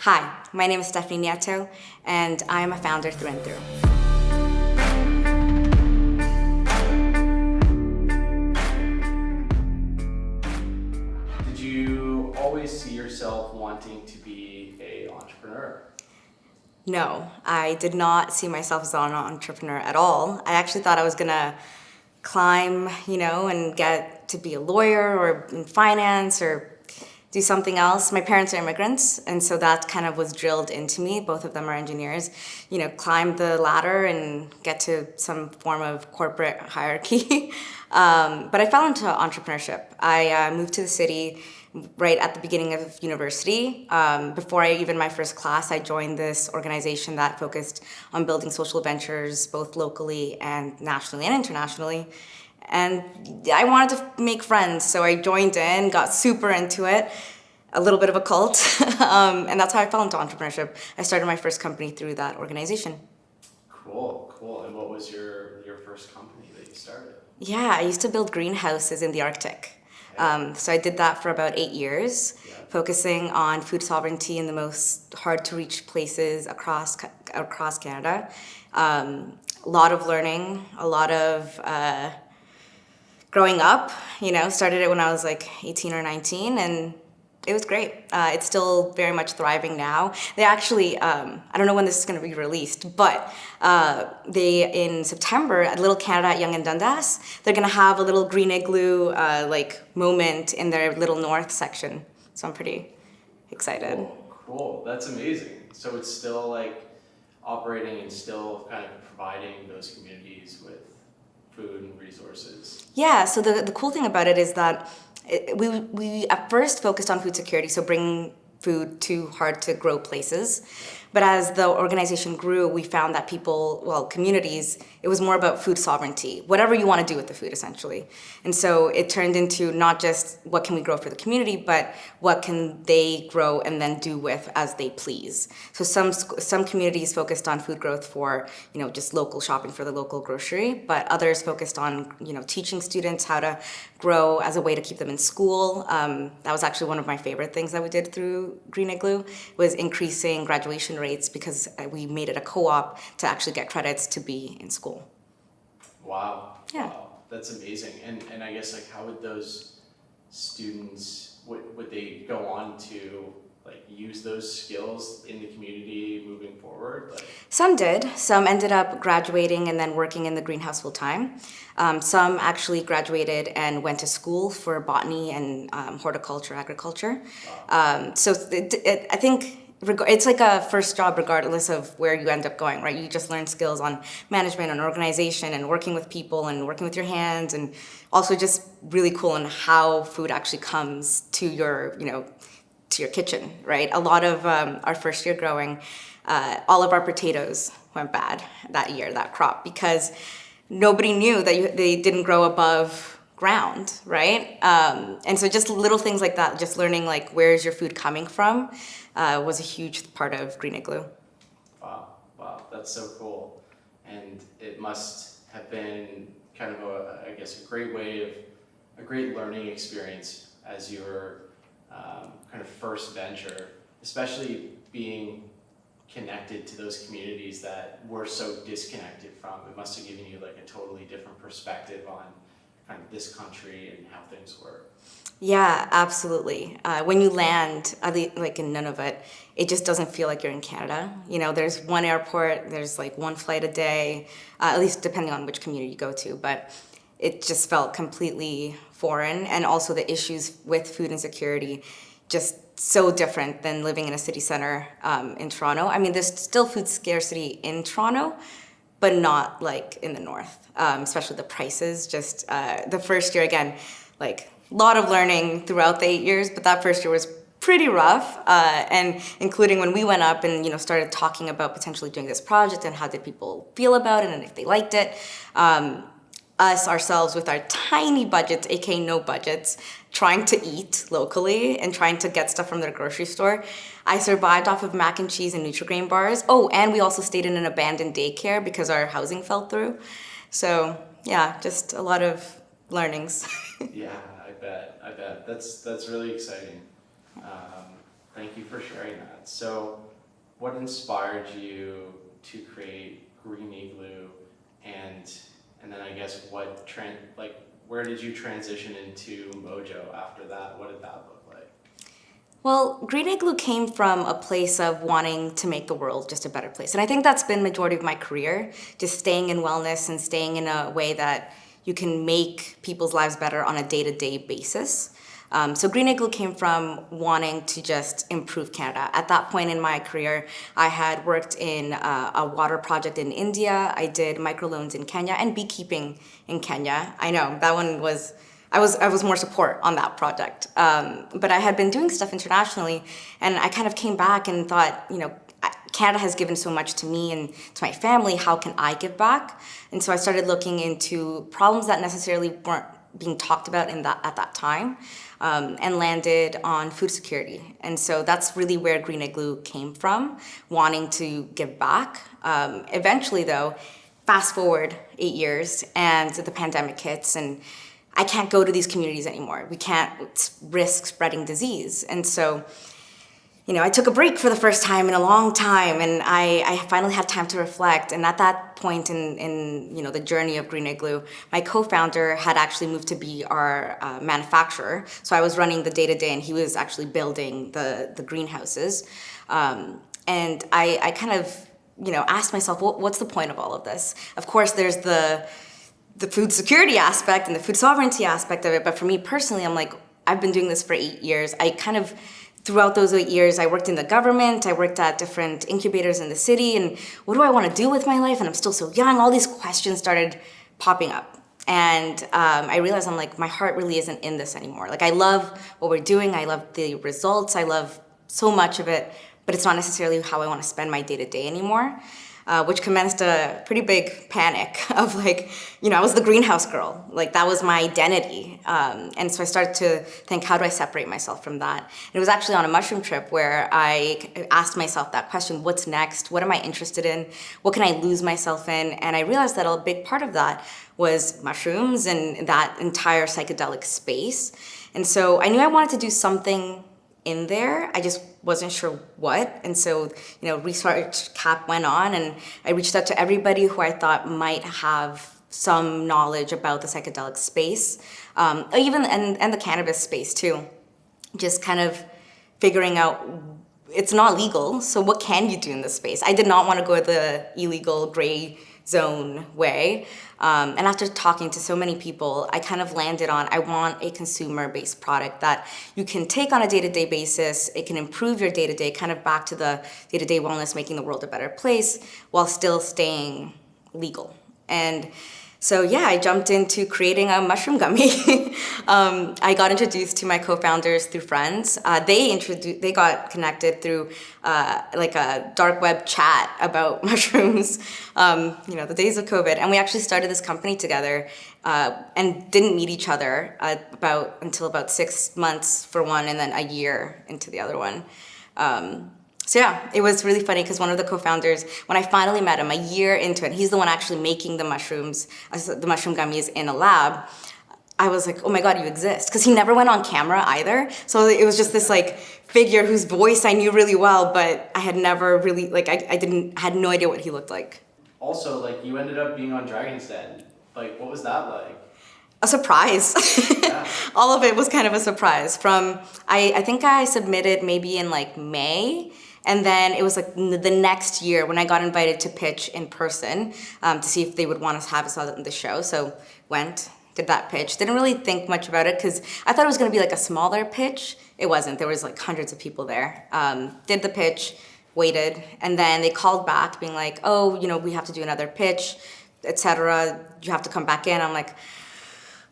Hi, my name is Stephanie Nieto, and I am a founder through and through. Did you always see yourself wanting to be an entrepreneur? No, I did not see myself as an entrepreneur at all. I actually thought I was gonna climb, and get to be a lawyer or in finance or do something else. My parents are immigrants, and so that kind of was drilled into me. Both of them are engineers. Climb the ladder and get to some form of corporate hierarchy. But I fell into entrepreneurship. I moved to the city right at the beginning of university. Before my first class, I joined this organization that focused on building social ventures, both locally and nationally and internationally. And I wanted to make friends, so I joined in, got super into it, a little bit of a cult, and that's how I fell into entrepreneurship. I started my first company through that organization. Cool. And what was your first company that you started? Yeah, I used to build greenhouses in the Arctic. So I did that for about 8 years, focusing on food sovereignty in the most hard-to-reach places across Canada. A lot of learning, a lot of growing up, started it when I was like 18 or 19, and it was great. It's still very much thriving now. They actually, I don't know when this is going to be released, but in September at Little Canada at Yonge and Dundas, they're going to have a little green igloo moment in their Little North section. So I'm pretty excited. Cool. That's amazing. So it's still like operating and still kind of providing those communities with food and resources. Yeah, so the cool thing about it is that we at first focused on food security, so bringing food to hard to grow places. But as the organization grew, we found that communities, it was more about food sovereignty, whatever you want to do with the food, essentially. And so it turned into not just what can we grow for the community, but what can they grow and then do with as they please. So some communities focused on food growth for, just local shopping for the local grocery, but others focused on, teaching students how to grow as a way to keep them in school. That was actually one of my favorite things that we did through Green Igloo, was increasing graduation rates because we made it a co-op to actually get credits to be in school. Wow. Yeah. Wow. That's amazing. And I guess how would those students, would they go on to use those skills in the community moving forward? Some did. Some ended up graduating and then working in the greenhouse full time. Some actually graduated and went to school for botany and horticulture, agriculture. Wow. I think it's like a first job regardless of where you end up going, right? You just learn skills on management and organization and working with people and working with your hands, and also just really cool on how food actually comes to your kitchen, right? A lot of our first year growing, all of our potatoes went bad that crop, because nobody knew that they didn't grow above ground, right? And so just little things like that, just learning where's your food coming from, was a huge part of Green Igloo. Wow, that's so cool. And it must have been kind of a great learning experience as your kind of first venture, especially being connected to those communities that we're so disconnected from. It must have given you a totally different perspective on kind of this country and how things work. Yeah, absolutely. When you land, in Nunavut, it just doesn't feel like you're in Canada. There's one airport, there's one flight a day, at least depending on which community you go to, but it just felt completely foreign. And also the issues with food insecurity, just so different than living in a city center in Toronto. I mean, there's still food scarcity in Toronto, but not in the north, especially the prices. Just the first year, again, a lot of learning throughout the 8 years, but that first year was pretty rough, and including when we went up and started talking about potentially doing this project and how did people feel about it and if they liked it. Us ourselves with our tiny budgets, aka no budgets, trying to eat locally and trying to get stuff from their grocery store. I survived off of mac and cheese and Nutri-Grain bars. Oh, and we also stayed in an abandoned daycare because our housing fell through. So yeah, just a lot of learnings. Yeah, I bet. That's really exciting. Thank you for sharing that. So, what inspired you to create Green Igloo, and then I guess where did you transition into Mojo after that? What did that look like? Well, Green Igloo came from a place of wanting to make the world just a better place. And I think that's been majority of my career, just staying in wellness and staying in a way that you can make people's lives better on a day-to-day basis. So Green Igloo came from wanting to just improve Canada. At that point in my career, I had worked in a water project in India. I did microloans in Kenya and beekeeping in Kenya. I know, that one was... I was more support on that project. But I had been doing stuff internationally, and I kind of came back and thought, Canada has given so much to me and to my family, how can I give back? And so I started looking into problems that necessarily weren't being talked about at that time, and landed on food security. And so that's really where Green Igloo came from, wanting to give back. Eventually though, fast forward 8 years and the pandemic hits, and I can't go to these communities anymore. We can't risk spreading disease. And so, I took a break for the first time in a long time, and I finally had time to reflect. And at that point in the journey of Green Igloo, my co-founder had actually moved to be our manufacturer. So I was running the day-to-day, and he was actually building the greenhouses. And I kind of, asked myself, what's the point of all of this? Of course, there's the food security aspect and the food sovereignty aspect of it. But for me personally, I'm like, I've been doing this for 8 years. Throughout those 8 years, I worked in the government, I worked at different incubators in the city, and what do I want to do with my life? And I'm still so young. All these questions started popping up. And I realized I'm like, my heart really isn't in this anymore. Like, I love what we're doing. I love the results. I love so much of it, but it's not necessarily how I want to spend my day-to-day anymore. Which commenced a pretty big panic of I was the greenhouse girl. Like, that was my identity. And so I started to think, how do I separate myself from that? And it was actually on a mushroom trip where I asked myself that question, what's next? What am I interested in? What can I lose myself in? And I realized that a big part of that was mushrooms and that entire psychedelic space. And so I knew I wanted to do something in there. I just wasn't sure what. And so, research cap went on, and I reached out to everybody who I thought might have some knowledge about the psychedelic space, even and the cannabis space too. Just kind of figuring out, it's not legal, so what can you do in this space? I did not want to go the illegal gray zone way. And after talking to so many people, I kind of landed on, I want a consumer-based product that you can take on a day-to-day basis. It can improve your day-to-day, kind of back to the day-to-day wellness, making the world a better place while still staying legal. And so I jumped into creating a mushroom gummy. I got introduced to my co-founders through friends. They got connected through a dark web chat about mushrooms. The days of COVID, and we actually started this company together and didn't meet each other until about 6 months for one, and then a year into the other one. It was really funny because one of the co-founders, when I finally met him a year into it, he's the one actually making the mushroom gummies in a lab. I was like, oh my God, you exist. Because he never went on camera either. So it was just this figure whose voice I knew really well, but I had never really, I had no idea what he looked like. Also, you ended up being on Dragon's Den. What was that like? A surprise. Yeah. All of it was kind of a surprise. I think I submitted maybe in May. And then it was the next year when I got invited to pitch in person to see if they would want us to have us on the show. So did that pitch. Didn't really think much about it because I thought it was going to be a smaller pitch. It wasn't. There was hundreds of people there. Did the pitch, waited, and then they called back being like, oh, we have to do another pitch, etc. You have to come back in. I'm like,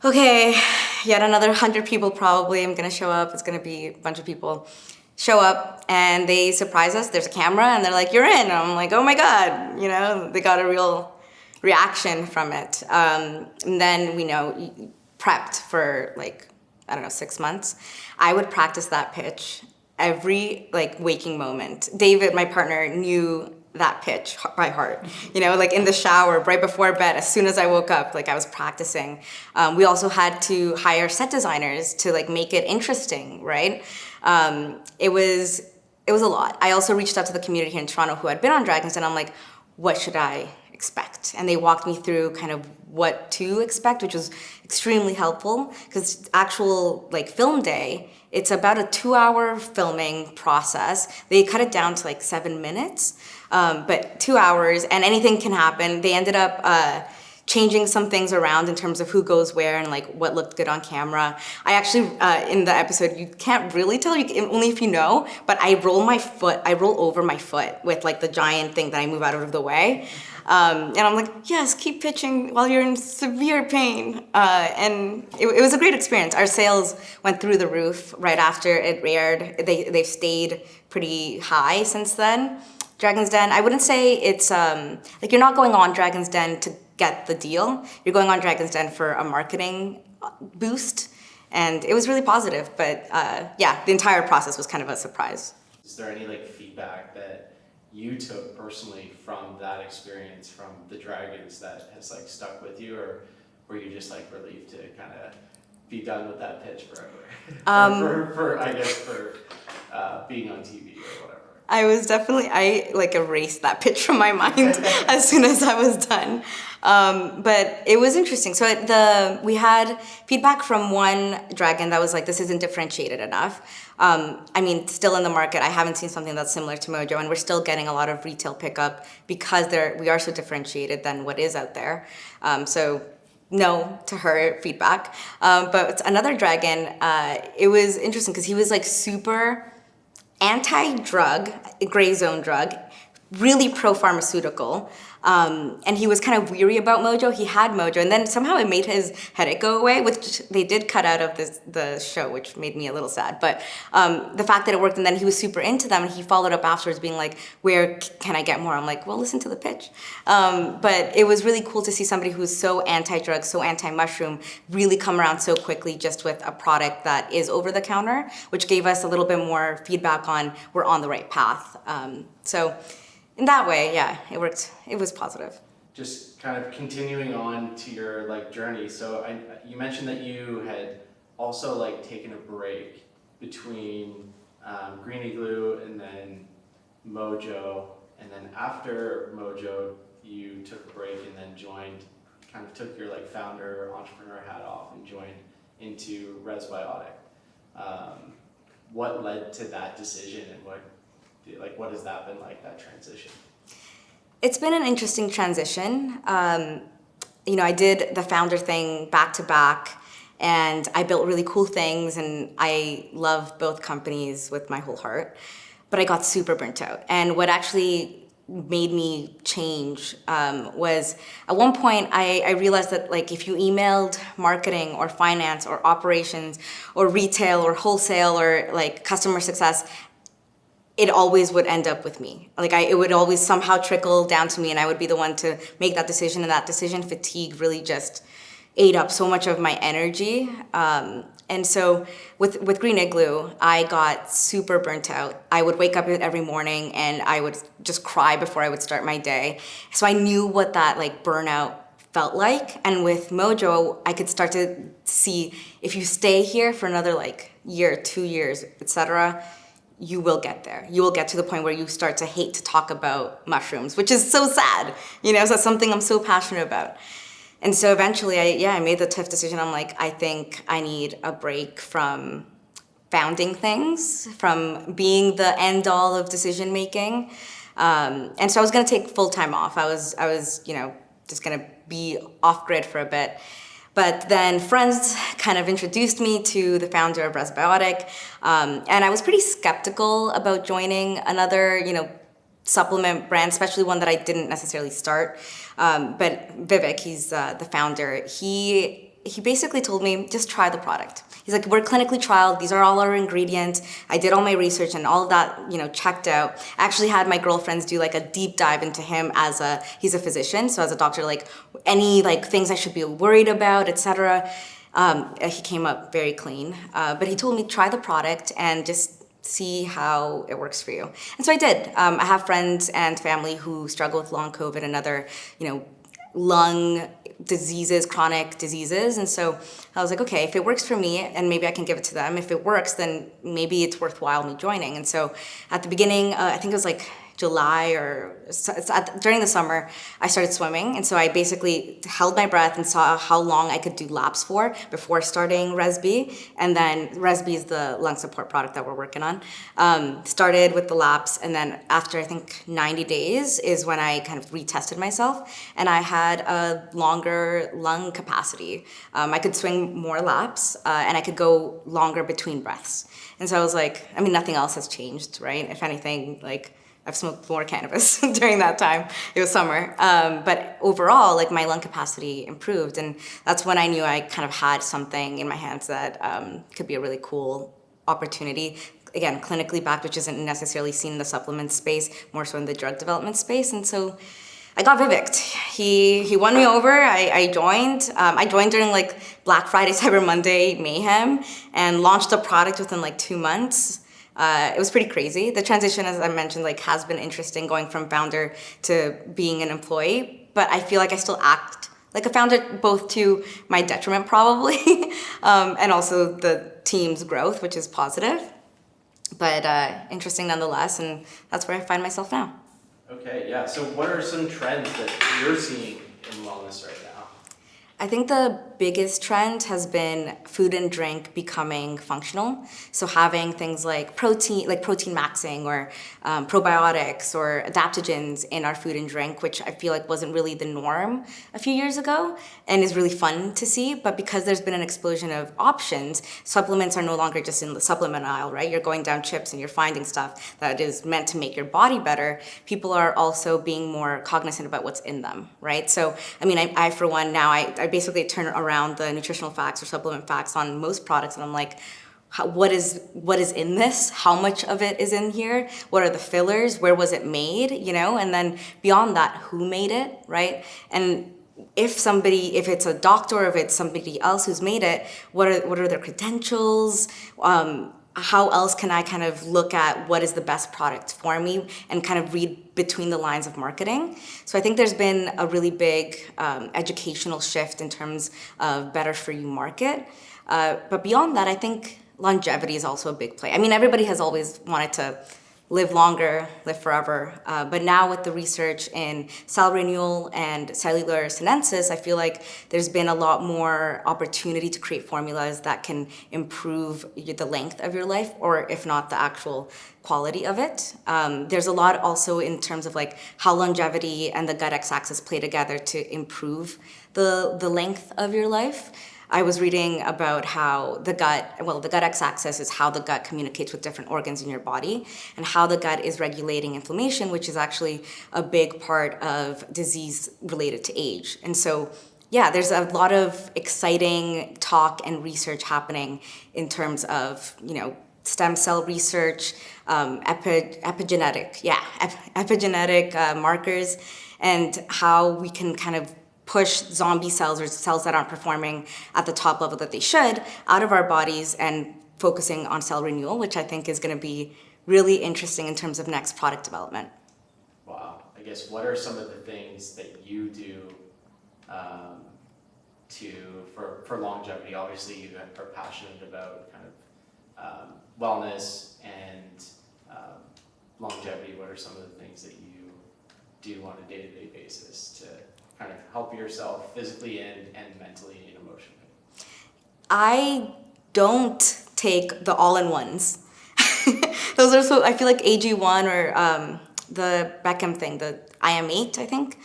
okay, yet another 100 people probably. I'm going to show up. It's going to be a bunch of people. Show up and they surprise us. There's a camera and they're like, you're in. And I'm like, oh my God, they got a real reaction from it. And then we prepped for 6 months. I would practice that pitch every waking moment. David, my partner, knew that pitch by heart, in the shower, right before bed, as soon as I woke up, I was practicing. We also had to hire set designers to make it interesting, right? It was it was a lot. I also reached out to the community here in Toronto who had been on Dragons, and I'm like, what should I expect? And they walked me through kind of what to expect, which was extremely helpful, because actual like film day, it's about a 2-hour filming process. They cut it down to like 7 minutes, but 2 hours, and anything can happen. They ended up changing some things around in terms of who goes where and like what looked good on camera. I actually, in the episode, you can't really tell, only if you know, but I roll over my foot with like the giant thing that I move out of the way. And I'm like, yes, keep pitching while you're in severe pain. And it was a great experience. Our sales went through the roof right after it aired. They've stayed pretty high since then. Dragon's Den, I wouldn't say it's, like you're not going on Dragon's Den to get the deal. You're going on Dragon's Den for a marketing boost. And it was really positive, but yeah, the entire process was kind of a surprise. Is there any like feedback that you took personally from that experience from the Dragons that has like stuck with you, or were you just like relieved to kind of be done with that pitch forever? for being on TV or whatever. I like erased that pitch from my mind as soon as I was done. But it was interesting. So we had feedback from one dragon that was like, this isn't differentiated enough. I mean, still in the market, I haven't seen something that's similar to Mojo, and we're still getting a lot of retail pickup because we are so differentiated than what is out there. So no to her feedback. But another dragon, it was interesting because he was like super anti-drug, gray zone drug, really pro-pharmaceutical. And he was kind of weary about Mojo. He had Mojo, and then somehow it made his headache go away, which they did cut out of the show, which made me a little sad. But the fact that it worked, and then he was super into them, and he followed up afterwards being like, where can I get more? I'm like, well, listen to the pitch. But it was really cool to see somebody who's so anti-drug, so anti-mushroom, really come around so quickly just with a product that is over the counter, which gave us a little bit more feedback on we're on the right path. So in that way, yeah, it worked. It was positive. Just kind of continuing on to your like journey. So you mentioned that you had also like taken a break between Green Igloo and then Mojo, and then after Mojo, you took a break and then took your like founder entrepreneur hat off and joined into Resbiotic. What led to that decision, and what has that been like, that transition? It's been an interesting transition. I did the founder thing back to back, and I built really cool things, and I love both companies with my whole heart, but I got super burnt out. And what actually made me change was at one point I realized that like if you emailed marketing or finance or operations or retail or wholesale or like customer success, it always would end up with me. Like it would always somehow trickle down to me, and I would be the one to make that decision, and that decision fatigue really just ate up so much of my energy. And so with Green Igloo, I got super burnt out. I would wake up every morning and I would just cry before I would start my day. So I knew what that like burnout felt like. And with Mojo, I could start to see if you stay here for another like year, 2 years, etc., you will get there. You will get to the point where you start to hate to talk about mushrooms, which is so sad. So it's something I'm so passionate about. And so eventually, I made the tough decision. I'm like, I think I need a break from founding things, from being the end all of decision making. And so I was going to take full time off. I was just going to be off grid for a bit. But then friends kind of introduced me to the founder of Resbiotic, and I was pretty skeptical about joining another, supplement brand, especially one that I didn't necessarily start. But Vivek, he's the founder, he basically told me, just try the product. He's like, we're clinically trialed. These are all our ingredients. I did all my research and all of that, checked out. I actually had my girlfriends do like a deep dive into him he's a physician. So as a doctor, like any like things I should be worried about, etc. He came up very clean. But he told me, try the product and just see how it works for you. And so I did. I have friends and family who struggle with long COVID and other, lung diseases, chronic diseases. And so I was like, okay, if it works for me and maybe I can give it to them. If it works, then maybe it's worthwhile me joining. And so at the beginning, I think it was like July or during the summer, I started swimming. And so I basically held my breath and saw how long I could do laps for before starting Resbi. And then Resbi is the lung support product that we're working on. Started with the laps. And then after I think 90 days is when I kind of retested myself. And I had a longer lung capacity. I could swing more laps and I could go longer between breaths. And so I was like, I mean, nothing else has changed, right? If anything, like, I've smoked more cannabis during that time. It was summer. But overall, like, my lung capacity improved. And that's when I knew I kind of had something in my hands that could be a really cool opportunity. Again, clinically backed, which isn't necessarily seen in the supplement space, more so in the drug development space. And so I got Viveked. He won me over. I joined. I joined during like Black Friday, Cyber Monday mayhem, and launched a product within like 2 months. It was pretty crazy. The transition, as I mentioned, like, has been interesting, going from founder to being an employee. But I feel like I still act like a founder, both to my detriment probably, and also the team's growth, which is positive. But interesting nonetheless, and that's where I find myself now. Okay, yeah. So what are some trends that you're seeing in wellness right now? I think the biggest trend has been food and drink becoming functional. So having things like protein maxing, or probiotics or adaptogens in our food and drink, which I feel like wasn't really the norm a few years ago and is really fun to see. But because there's been an explosion of options, supplements are no longer just in the supplement aisle, right? You're going down chips and you're finding stuff that is meant to make your body better. People are also being more cognizant about what's in them, right? So, I mean, I for one, now I basically turn around the nutritional facts or supplement facts on most products, and I'm like, what is in this? How much of it is in here? What are the fillers? Where was it made? You know, and then beyond that, who made it, right? And if it's a doctor or if it's somebody else who's made it, what are their credentials? How else can I kind of look at what is the best product for me and kind of read between the lines of marketing? So I think there's been a really big educational shift in terms of better for you market. But beyond that, I think longevity is also a big play. I mean, everybody has always wanted to live longer, live forever. But now with the research in cell renewal and cellular senescence, I feel like there's been a lot more opportunity to create formulas that can improve the length of your life, or if not, the actual quality of it. There's a lot also in terms of like how longevity and the gut x-axis play together to improve the length of your life. I was reading about how the gut x-axis is how the gut communicates with different organs in your body, and how the gut is regulating inflammation, which is actually a big part of disease related to age. And so, yeah, there's a lot of exciting talk and research happening in terms of, you know, stem cell research, epigenetic markers, and how we can kind of push zombie cells or cells that aren't performing at the top level that they should out of our bodies, and focusing on cell renewal, which I think is going to be really interesting in terms of next product development. Wow. I guess, what are some of the things that you do for longevity? Obviously, you are passionate about kind of wellness and longevity. What are some of the things that you do on a day-to-day basis to kind of help yourself physically and mentally and emotionally? I don't take the all-in-ones. Those are so, I feel like AG1 or the Beckham thing, the IM8, I think.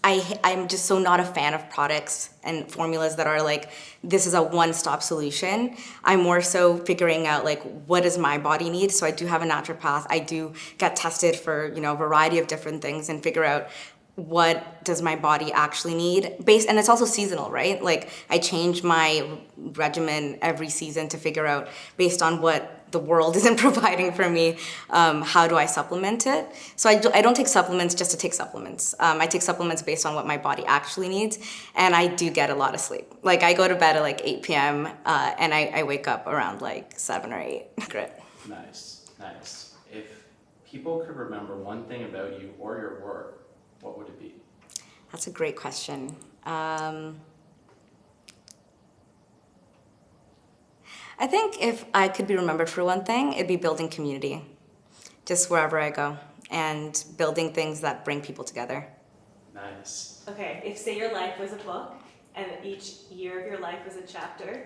I'm just so not a fan of products and formulas that are like, this is a one-stop solution. I'm more so figuring out like, what does my body need? So I do have a naturopath. I do get tested for, you know, a variety of different things and figure out what does my body actually need, and it's also seasonal, right? Like, I change my regimen every season to figure out, based on what the world isn't providing for me, how do I supplement it? So I don't take supplements just to take supplements. I take supplements based on what my body actually needs, and I do get a lot of sleep. Like, I go to bed at like 8 p.m. And I wake up around like 7 or 8. Great. Nice. If people could remember one thing about you or your work, what would it be? That's a great question. I think if I could be remembered for one thing, it'd be building community, just wherever I go, and building things that bring people together. Nice. Okay, if say your life was a book and each year of your life was a chapter,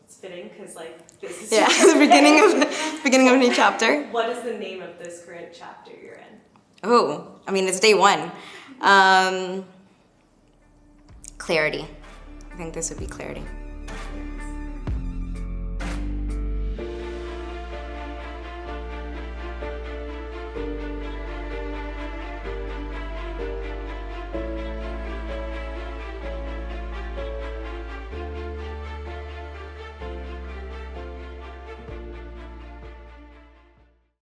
it's fitting because like this is The beginning of a new chapter. What is the name of this current chapter you're in? Oh, I mean, it's day one. Clarity. I think this would be clarity.